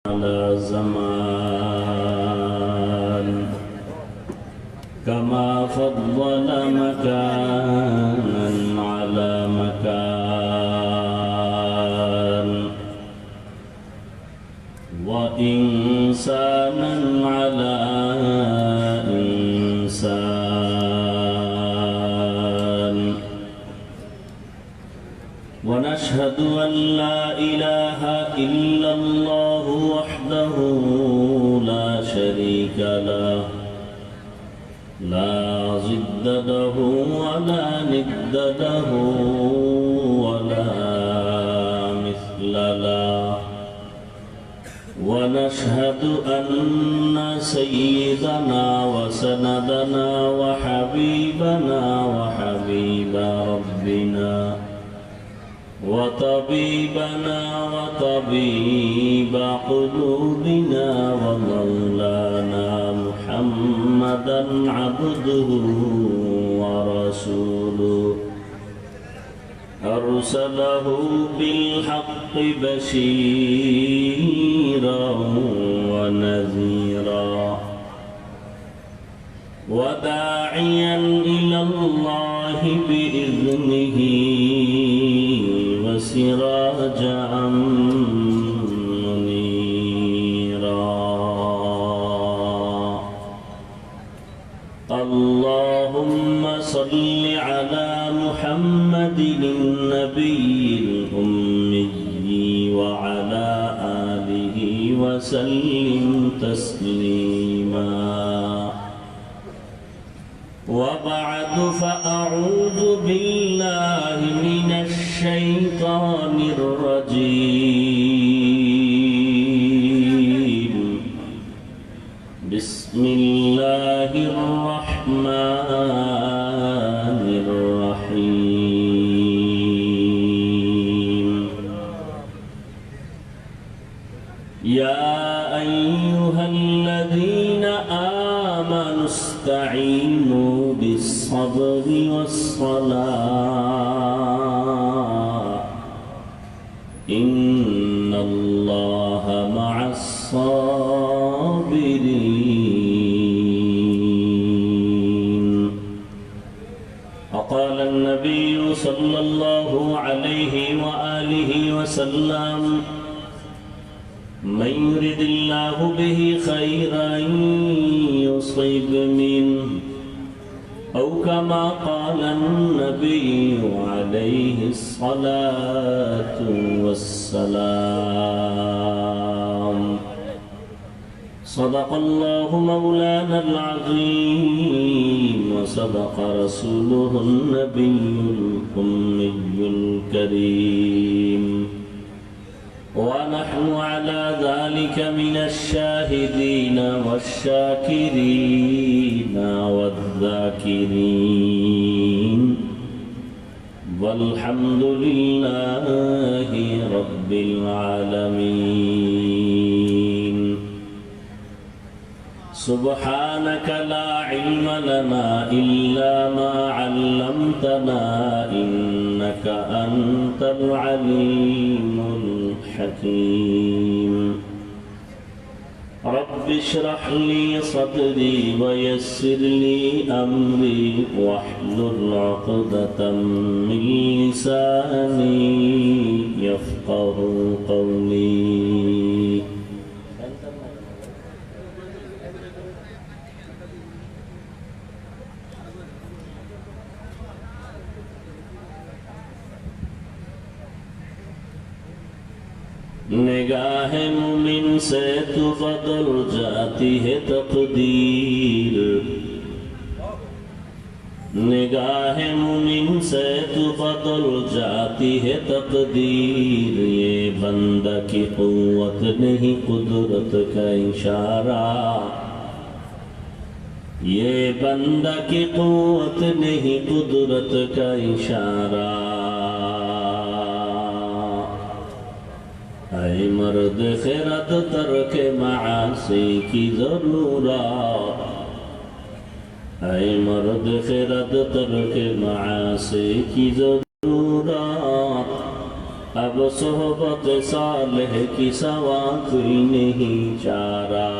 على زمان كما فضل مكانا على مكان وإنسانا على إنسان ونشهد أن لا إله إلا الله وحده لا شريك له لا ضد له ولا ند له ولا مثل له ونشهد أن سيدنا وسندنا وحبيبنا وحبيب ربنا وطبيبنا وطبيب قلوبنا ومولانا محمدا عبده ورسوله أرسله بالحق بشيرا ونذيرا وداعيا إلى الله بإذنه وسراجا منيرا اللهم صل على محمد النبي الأمي وعلى آله وسلم تسليما وبعد فأعوذ بالله من الشيطان الرجيم بسم الله الرحمن الرحيم يا أيها الذين آمنوا استعينوا بالصبر والصلاة إن الله مع الصابرين وقال النبي صلى الله عليه وآله وسلم من يرد الله به خيرا يصيب منه أو كما قال النبي عليه الصلاة والسلام صدق الله مولانا العظيم وصدق رسوله النبي الأمي الكريم ونحن على ذلك من الشاهدين والشاكرين والذاكرين والحمد لله رب العالمين سبحانك لا علم لنا إلا ما علمتنا إنك أنت العليم الحكيم رب اشرح لي صدري ويسر لي أمري واحلل عقدة من لساني يفقه قولي निगाह मुमिन से तो बदल जाती है तकदीर निगाह मुमिन से तो बदल जाती है तकदीर ये बंदा की कुव्वत नहीं कुदरत का इशारा ये बंदा की कुव्वत नहीं कुदरत का इशारा ऐ मर्द खिरत तर्क मासी की जरूरत ऐ मर्द खिरत तर्क मासी की जरूरत अब अब सोहबत सालेह की सवा कोई नहीं चारा,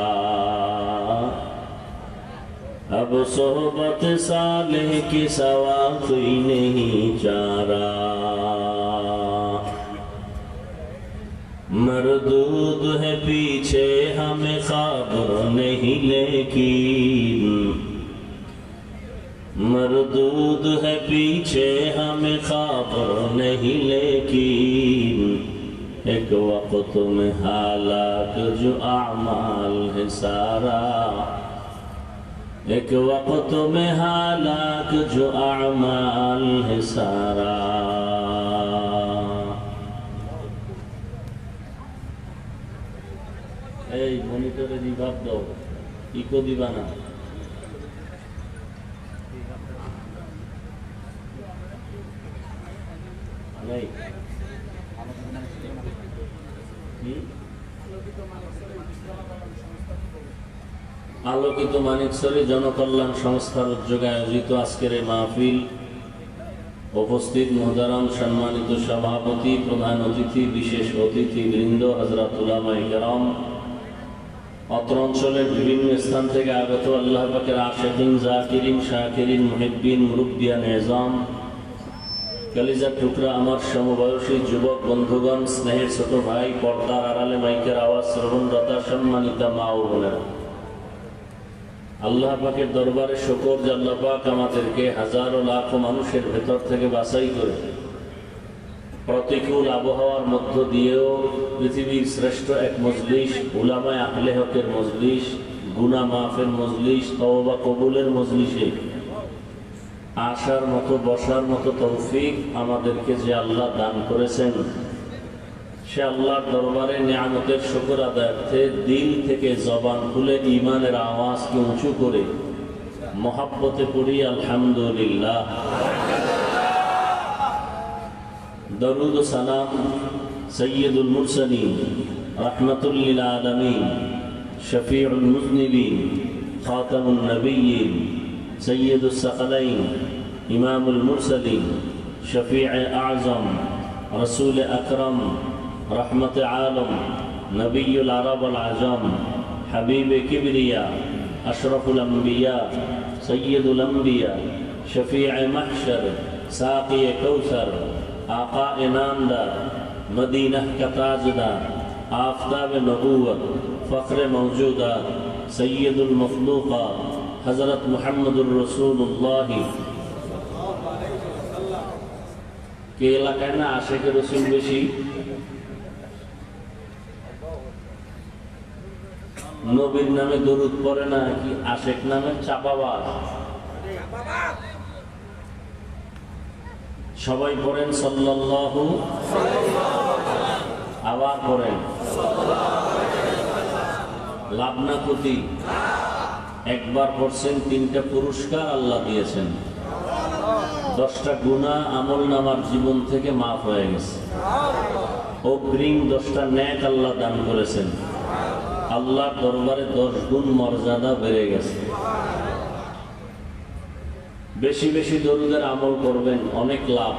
अब सोहबत सालेह की सवा कोई नहीं चारा। मरदूद है पीछे हमें ख्वाब नहीं लेकिन, मरदूद है पीछे हमें ख्वाब नहीं लेकिन, एक वक्त में हालात जो आमाल है सारा, एक वक्त में हालात जो आमाल है सारा। এই মনিটরে রিভাব দাও, ইকো দিবা না। আলোকিত মানিকছড়ি জনকল্যাণ সংস্থার উদ্যোগে আয়োজিত আজকের এই মাহফিল, উপস্থিত মুহতারাম সম্মানিত সভাপতি, প্রধান অতিথি, বিশেষ অতিথি বৃন্দ, হযরত উলামায়ে কেরাম, অত্র অঞ্চলের বিভিন্ন স্থান থেকে আগত আল্লাহ পাকের আশিকিন, জাকিরিন, শাকিরিন, মুহিব্বিন, মুরব্বিয়ান এজাম, কলিজার টুকরা আমার সমবয়সী যুবক বন্ধুগণ, স্নেহের ছোট ভাই, পর্দার আড়ালে মাইকের আওয়াজ শ্রবণরতা সম্মানিতা মা ও বোনেরা, আল্লাহ পাকের দরবারে শুকর যে আল্লাহ পাক আমাদেরকে হাজারো লাখো মানুষের ভেতর থেকে বাছাই করে প্রতিকূল আবহাওয়ার মধ্য দিয়েও পৃথিবীর শ্রেষ্ঠ এক মজলিস, উলামায়ে আহলে হকের মজলিস, গুনাহ মাফের মজলিস, তওবা কবুলের মজলিসে আসার মতো, বসার মতো তৌফিক আমাদেরকে যে আল্লাহ দান করেছেন, সে আল্লাহর দরবারে নিয়ামতের শুকর আদায়ার্থে দিল থেকে জবান খুলে ঈমানের আওয়াজকে উঁচু করে মহাব্বতে পড়ি আলহামদুলিল্লাহ। দরুদ ও সালাম সৈয়দুল মুরসালিন, রাহমাতুল লিল আলামিন, শফিউল মুযনিবিন, খাতামুন নবিয়্যিন, সৈয়দুস সাকালাইন, ইমামুল মুরসালিন, শফিয়ে আযম, রাসূল আকরাম, রহমত আলম, নবিয়ুল আরব আল আজম, হাবিবে কিবরিয়া, আশরাফুল আম্বিয়া, সৈয়দুল আম্বিয়া, শফিয়ে মাহশর, সাকিয়ে কৌসর, आका इनामदार, मदीना का ताजदार, आफताब नबूवत, फ़ख्र मौजूदा, सैयदुल मखलूक़ा, हज़रत मुहम्मदुर रसूलुल्लाह के एलाकाय ना आशिक रसूल बेशी, नबीर नामे दरूद पड़े ना कि आशिक नामे चापाबाज। সবাই পড়েন সাল্লাল্লাহু, আবার পড়েন লাভ না ক্ষতি। একবার পড়ছেন, 3টা পুরস্কার আল্লাহ দিয়েছেন, 10টা গুনাহ আমল নামার জীবন থেকে মাফ হয়ে গেছে, অগ্রিম 10টা নেক আল্লাহ দান করেছেন, আল্লাহর দরবারে 10 গুণ মর্যাদা বেড়ে গেছে। বেশি বেশি দরুদের আমল করবেন, অনেক লাভ।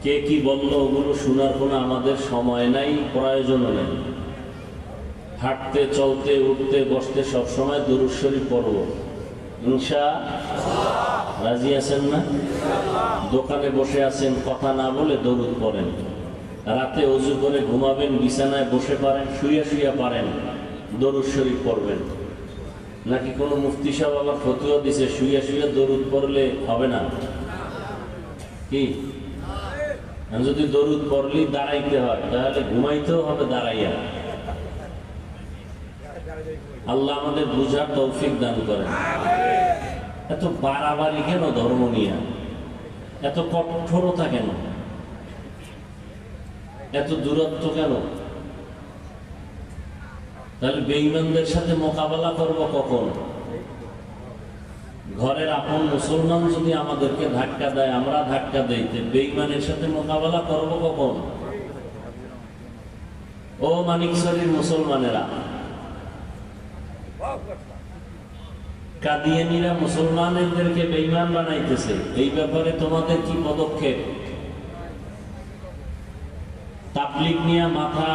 কে কি বলল ওগুলো শোনার কোনো আমাদের সময় নাই, প্রয়োজনও নেই। হাঁটতে, চলতে, উঠতে, বসতে সবসময় দরুদ শরীফ পড়ব ইনশাআল্লাহ। রাজি আছেন না? দোকানে বসে আছেন, কথা না বলে দরুদ পড়েন। রাতে ওযু করে ঘুমাবেন, বিছানায় বসে পারেন, শুয়ে শুয়ে পারেন, দরুদ শরীফ পড়বেন। নাকি কোনো মুফতি সাহেব আবার ফতোয়া দিছে শুয়ে শুয়ে দরুদ পড়লে হবে না? কি যদি দরুদ পড়লেই দাঁড়াইতে হয়, তাহলে ঘুমাইতেও হবে দাঁড়াইয়া। আল্লাহ আমাদের বুঝার তৌফিক দান করেন। এত বাড়াবাড়ি কেন ধর্ম নিয়ে? এত কঠোরতা কেন? এত দূরত্ব কেন? তাহলে বেঈমানদের সাথে মোকাবেলা করব কখন? ঘরের আপন মুসলমান যদি আমাদেরকে ধাক্কা দেয়, আমরা ধাক্কা দেই, বেঈমানের সাথে মোকাবেলা করব কখন? ও মানিকছড়ির মুসলমানেরা, কাদিয়ানীরা মুসলমানদেরকে বেঈমান বানাইতেছে, এই ব্যাপারে তোমাদের কি পদক্ষেপ? তাবলীগ নিয়ে মাথা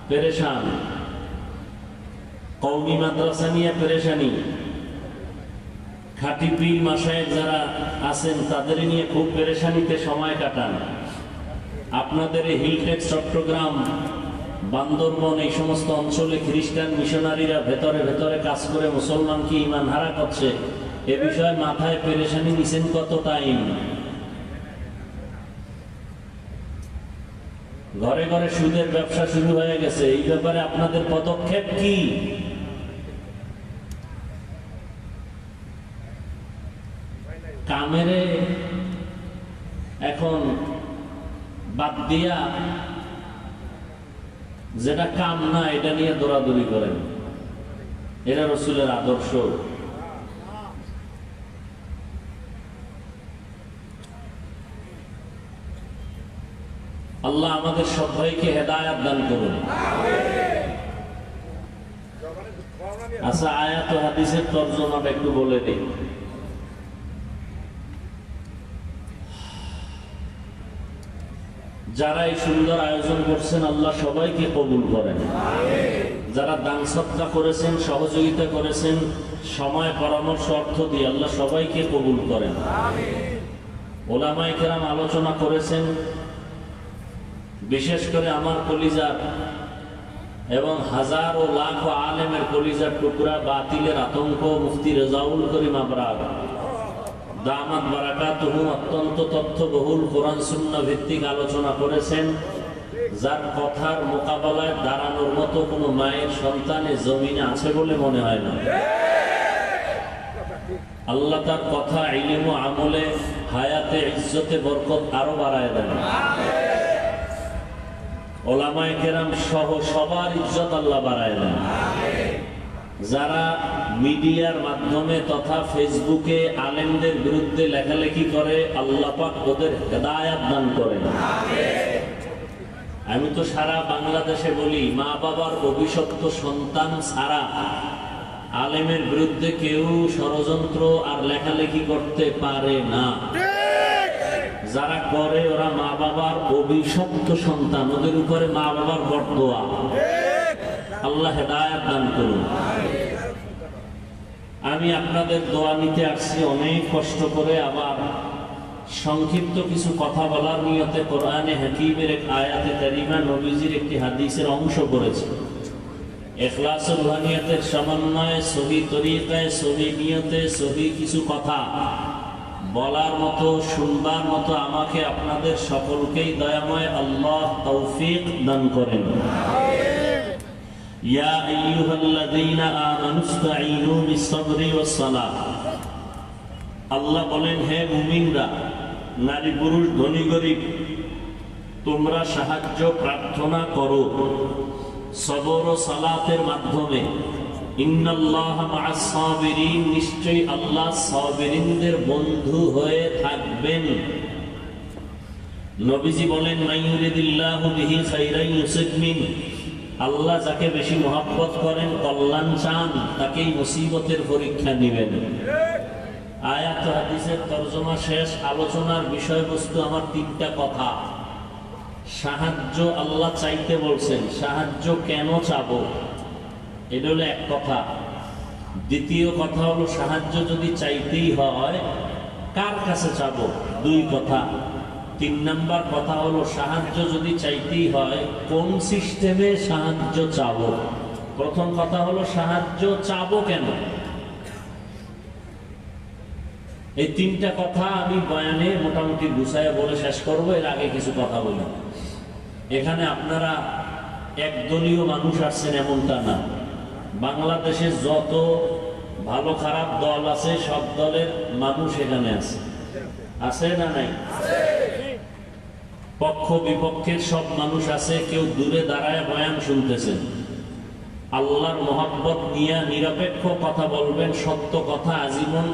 পেরেশান, কওমি মাদ্রাসা নিয়ে পেরেশানি, খাঁটি পীর মাশায়েখ যারা আছেন তাদের নিয়ে খুব পেরেশানিতে সময় কাটান। আপনাদের এই হিলটেক্স, চট্টগ্রাম, বান্দরবন এই সমস্ত অঞ্চলে খ্রিস্টান মিশনারিরা ভেতরে ভেতরে কাজ করে মুসলমানকে ঈমান হারা করছে, এ বিষয়ে মাথায় পেরেশানি নিছেন কত টাইম? ঘরে ঘরে সুদের ব্যবসা শুরু হয়ে গেছে, এই ব্যাপারে আপনাদের পদক্ষেপ কি? কামেরে এখন বাদ দিয়া যেটা কাম না এটা নিয়ে দৌড়াদৌড়ি করেন, এটা রাসূলের আদর্শ। আল্লাহ আমাদের সবাইকে হেদায়েত দান করুন। আচ্ছা, আয়াত ও হাদিসের তরজমাটা একটু বলে দিই। যারা এই সুন্দর আয়োজন করছেন আল্লাহ সবাইকে কবুল করেন। যারা দান সদকা করেছেন, সহযোগিতা করেছেন, সময়, পরামর্শ, অর্থ দিয়ে আল্লাহ সবাইকে কবুল করেন। ওলামায়ে কেরাম আলোচনা করেছেন, বিশেষ করে আমার কলিজার এবং হাজার ও লাখ আলেমের কলিজার টুকরা বাতিলের আতঙ্ক মুফতি রেজাউল করিম আবরার দামাত বারাকাতুহু অত্যন্ত তথ্যবহুল কোরআন সুন্নাহ ভিত্তিক আলোচনা করেছেন, যার কথার মোকাবেলায় দাঁড়ানোর মতো কোনো মায়ের সন্তানের জমিনে আছে বলে মনে হয় না। আল্লাহ তার কথা ইলম ও আমলে, হায়াতে, ইজ্জতে বরকত আরো বাড়ায় দেন। ওলামায়ে কেরাম সহ সবার ইজ্জত আল্লাহ বাড়ায় দেন। যারা মিডিয়ার মাধ্যমে তথা ফেসবুকে আলেমদের বিরুদ্ধে লেখালেখি করে আল্লাহ পাক ওদের হেদায়েত দান করেন। আমি তো সারা বাংলাদেশে বলি, মা বাবার অভিশপ্ত সন্তান ছাড়া আলেমের বিরুদ্ধে কেউ ষড়যন্ত্র আর লেখালেখি করতে পারে না। যারা করে ওরা মা বাবার অভিশপ্ত সন্তান, ওদের উপরে মা বাবার বরদোয়া। আল্লাহ হেদায়েত দান করুন। আমি আপনাদের দোয়া নিতে আসছি অনেক কষ্ট করে, আবার সংক্ষিপ্ত কিছু কথা বলার নিয়তে কোরআনে হাকিমের এক আয়াতে কারিমা, নবীজির একটি হাদিসের অংশ করেছি। ইখলাস ও রুহানিয়াতের সমন্বয়ে, সহি তরিকায়, সহি নিয়তে, সহি কিছু কথা বলার মতো, শুনবার মতো আমাকে আপনাদের সকলকেই দয়াময় আল্লাহ তৌফিক দান করেন। ইয়া আইয়ুহাল্লাযীনা আমানুস্তাঈনু বিস-সাবরি ওয়াস-সালাহ। আল্লাহ বলেন, হে মুমিনরা, নারী পুরুষ, ধনী গরিব, তোমরা সাহায্য প্রার্থনা করো সবর ও সালাতের মাধ্যমে। ইন্নাল্লাহা মা'আস-সাবিরিন, নিশ্চয়ই আল্লাহ সাবিরিনদের বন্ধু হয়ে থাকবেন। নবীজি বলেন, মাইয়ুরিদিল্লাহু বিহি খাইরান ইউসিব মিন, আল্লাহ যাকে বেশি মহব্বত করেন, কল্যাণ চান, তাকেই মুসিবতের পরীক্ষা নেবেন। আয়াত হাদিসের তরজমা শেষ। আলোচনার বিষয়বস্তু আমার তিনটা কথা। সাহায্য আল্লাহ চাইতে বলছেন, সাহায্য কেন চাবো, এটা হলো এক কথা। দ্বিতীয় কথা হলো সাহায্য যদি চাইতেই হয় কার কাছে চাবো, দুই কথা। তিন নাম্বার কথা হলো সাহায্য যদি চাইতেই হয় কোন সিস্টেমে সাহায্য চাবো। প্রথম কথা হলো সাহায্য চাবো কেন। এই তিনটা কথা আমি বয়ানে মোটামুটি গুছায় বলে শেষ করবো। এর আগে কিছু কথা বলি। এখানে আপনারা একদলীয় মানুষ আসছেন এমনটা না। বাংলাদেশে যত ভালো খারাপ দল আছে সব দলের মানুষ এখানে আছে, আছে না নাই? পক্ষ বিপক্ষের সব মানুষ আছে। কেউ দূরে দাঁড়ায় বয়ান শুনতেছেন। আল্লাহর মহব্বত নিয়ে নিরপেক্ষ কথা বলবেন, সত্য কথা আজীবন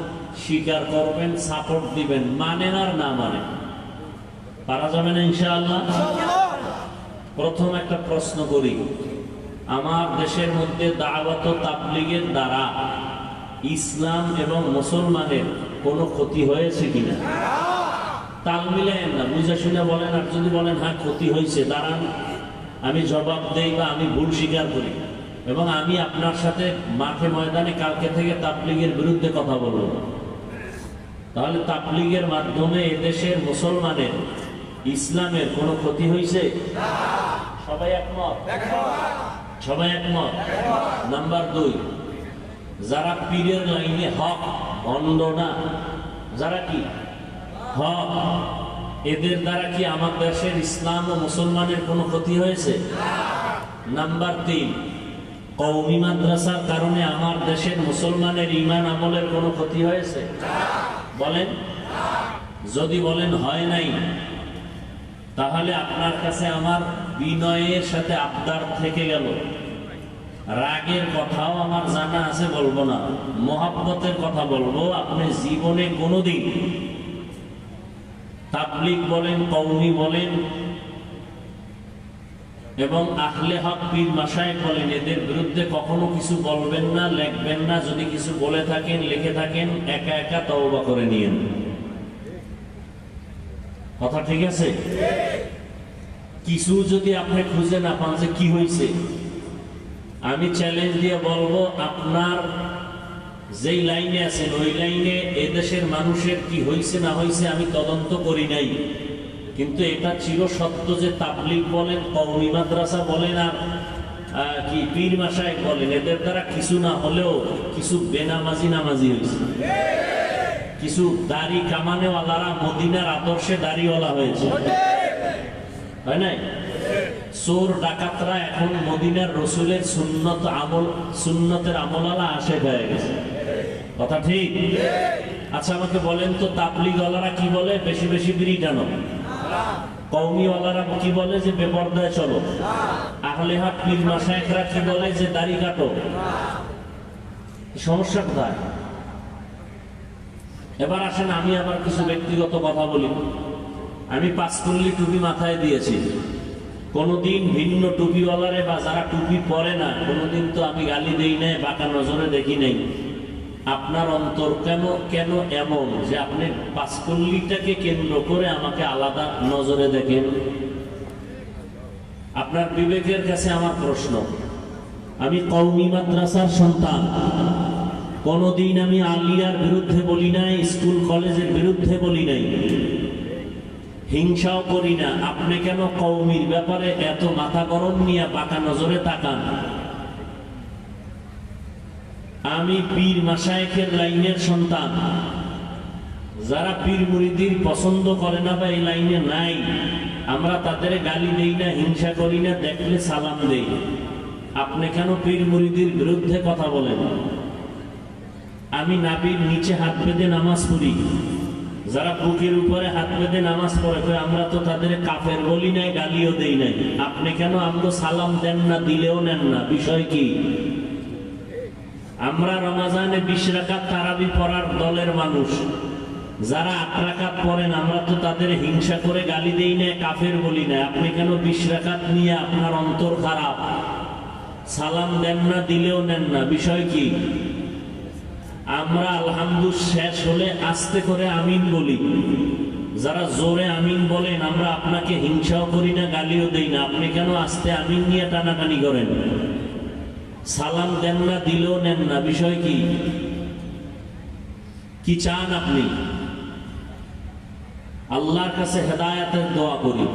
স্বীকার করবেন, সাপোর্ট দিবেন, মানেন আর না মানেন। পারা যাবে না ইনশাআল্লাহ? প্রথম একটা প্রশ্ন করি, আমার দেশের মধ্যে দাওয়াত ও তাবলীগের দ্বারা ইসলাম এবং মুসলমানের কোনো ক্ষতি হয়েছে কিনা? তাল মিলাইয়েন না, বুঝে শুনে বলেন। আর যদি বলেন হ্যাঁ ক্ষতি হয়েছে, দাঁড়ান আমি জবাব দেই বা আমি ভুল স্বীকার করি, এবং আমি আপনার সাথে মাঠে ময়দানে কালকে থেকে তাবলীগের বিরুদ্ধে কথা বলবো। তাহলে তাবলীগের মাধ্যমে এদেশের মুসলমানের ইসলামের কোনো ক্ষতি হয়েছে? সবাই একমত? সবাই একমত। নাম্বার 2, যারা পীরের লাইনে হক, অন্ধ না, যারা কি হক, এদের দ্বারা কি আমার দেশের ইসলাম ও মুসলমানের কোনো ক্ষতি হয়েছে? নাম্বার 3, কওমি মাদ্রাসার কারণে আমার দেশের মুসলমানের ঈমান আমলের কোনো ক্ষতি হয়েছে? বলেন। যদি বলেন হয় নাই, তাহলে আপনার কাছে আমার বিনয়ের সাথে আবদার থেকে গেল। রাগের কথাও আমার জানা আছে, বলবো না, মহাব্বতের কথা বলবো। আপনি জীবনে কোনোদিন তাবলীগ বলেন, কওমি বলেন এবং আহলে হক পীর মাশায়েখ বলেন, এদের বিরুদ্ধে কখনো কিছু বলবেন না, লিখবেন না। যদি কিছু বলে থাকেন, লিখে থাকেন, একা একা তওবা করে নিয়েন। কথা ঠিক আছে? কিছু যদি আপনি খুঁজে না পান যে কি হয়েছে, আমি চ্যালেঞ্জ দিয়ে বলবো, আপনার যেই লাইনে আছেন ওই লাইনে এদেশের মানুষের কি হয়েছে না হয়েছে আমি তদন্ত করি নাই, কিন্তু এটা চির সত্য যে তাবলীগ বলেন, কওমি মাদ্রাসা বলেন, আর কি পীর মাশায়েখ বলেন, এদের দ্বারা কিছু না হলেও কিছু বেনামাজি নামাজি হয়েছে। কিছু দাড়ি কামানেওয়ালারা মদিনার আদর্শে দাড়িওয়ালা হয়েছে, হয় নাই? চোর ডাকাতরা এখন মদিনার রসুলের সুন্নতের আমলালা আশেক হয়ে গেছে। কথা ঠিক? আচ্ছা আমাকে বলেন তো, তাবলীগওয়ালারা কি বলে? বেশি বেশি বিড়ি টানো। কওমিওয়ালারা কি বলে? যে বেপরদায় চলো। আহলে হক পীর মাশায়েখরা কি বলে? যে দাড়ি কাটো। সমস্যা কোথায়? এবার আসেন আমি আবার কিছু ব্যক্তিগত কথা বলি। আমি 5 কুল্লি টুপি মাথায় দিয়েছি, কোনদিন ভিন্ন টুপিওয়ালারে বা যারা টুপি পরে না কোনদিন তো আমি গালি দেই নাই, বাঁকা নজরে দেখি নাই। আপনার অন্তর কেন এমন যে আপনি 5 কুল্লিটাকে কেন্দ্র করে আমাকে আলাদা নজরে দেখেন? আপনার বিবেকের কাছে আমার প্রশ্ন। আমি কওমি মাদ্রাসার সন্তান, কোনদিন আমি আলিয়ার বিরুদ্ধে বলি নাই, স্কুল কলেজের বিরুদ্ধে বলি নাই, হিংসাও করি না। আপনি কেন কওমির ব্যাপারে এত মাথা গরম নিয়ে বাঁকা নজরে তাকান? আমি পীর মাশায়েখের লাইনের সন্তান। যারা পীর মুরিদির পছন্দ করে না বা এই লাইনে নাই, আমরা তাদের গালি দেই না, হিংসা করি না, দেখলে সালাম দেই। আপনি কেন পীর মুরিদির বিরুদ্ধে কথা বলেন? আমি নাভির নিচে হাত বেঁধে নামাজ পড়ি। যারা বুকের উপরে হাত বেঁধে নামাজ পড়ে, আমরা তো তাদের কাফের বলি নাই, গালিও দেই নাই। আপনি কেন আমগো সালাম দেন না, দিলেও নেন না? বিষয় কি? আমরা রমাজানে 20 রাকাত তারাবি পড়ার দলের মানুষ। যারা 8 রাকাত পড়েন, আমরা তো তাদের হিংসা করে গালি দেই না, কাফের বলি না। আপনি কেন 20 রাকাত নিয়ে আপনার অন্তর খারাপ, সালাম দেন না, দিলেও নেন না? বিষয় কি? আমরা আলহামদুলিল্লাহ শেষ হলে আস্তে করে আমিন বলি। যারা জোরে আমিন বলেন, আমরা আপনাকে হিংসাও করি না, গালিও দেই না। আপনি কেন আস্তে আমিন নিয়ে টানাটানি করেন? সালাম দেন না, দিলেও নেন না? বিষয় কি? কি চান আপনি? আল্লাহর কাছে হেদায়েতের দোয়া করি।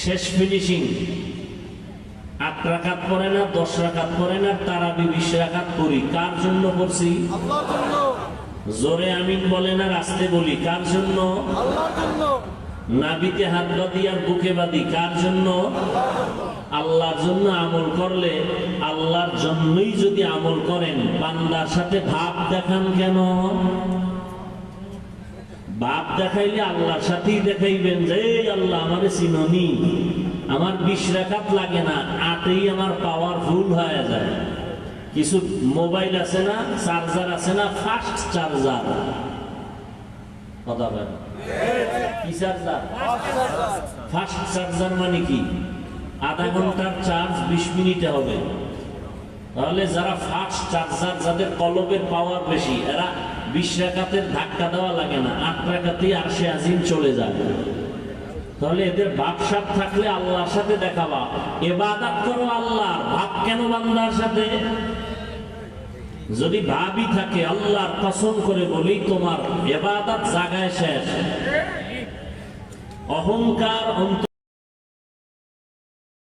শেষ ফিনিশিং। 8 রাকাত পড়ে না, 10 রাকাত পড়ে না, তারাবি 20 রাকাত করি। কার জন্য করছি? আল্লাহর জন্য। জোরে আমিন বলেন আর আস্তে বলি, কার জন্য? আল্লাহর জন্য। নাভিতে হাত বাঁধি আর বুকে বাঁধি, কার জন্য? আল্লাহর জন্য। আমল করলে আল্লাহর জন্যই যদি আমল করেন, বান্দার সাথে ভাব দেখান কেন? ভাব দেখাইলে আল্লাহর সাথেই দেখাইবেন যে আল্লাহ আমারে চিননি, আমার 20 রাকাত লাগে না, 8এই আমার পাওয়ারফুল হয়ে যায়। কিছু মোবাইল আছে না, চার্জার আছে না, ফাস্ট চার্জার। কথা বলেন, কি চার্জার? ফাস্ট চার্জার মানে কি? আধা ঘন্টার চার্জ 20 মিনিটে হবে। তাহলে যারা ফাস্ট চার্জার, যাদের কলবের পাওয়ার বেশি, এরা 20 রাকাতের ধাক্কা দেওয়া লাগে না, 8 রাকাতেই আরশে আজিম চলে যায়। তাহলে এদের ভাবসাব থাকলে আল্লাহর সাথে দেখাবা, ইবাদত করো আল্লাহর, ভাব কেন বান্দার সাথে? যদি ভাবই থাকে, আল্লাহর কসম করে বলি তোমার ইবাদত জায়গায় শেষ। অহংকার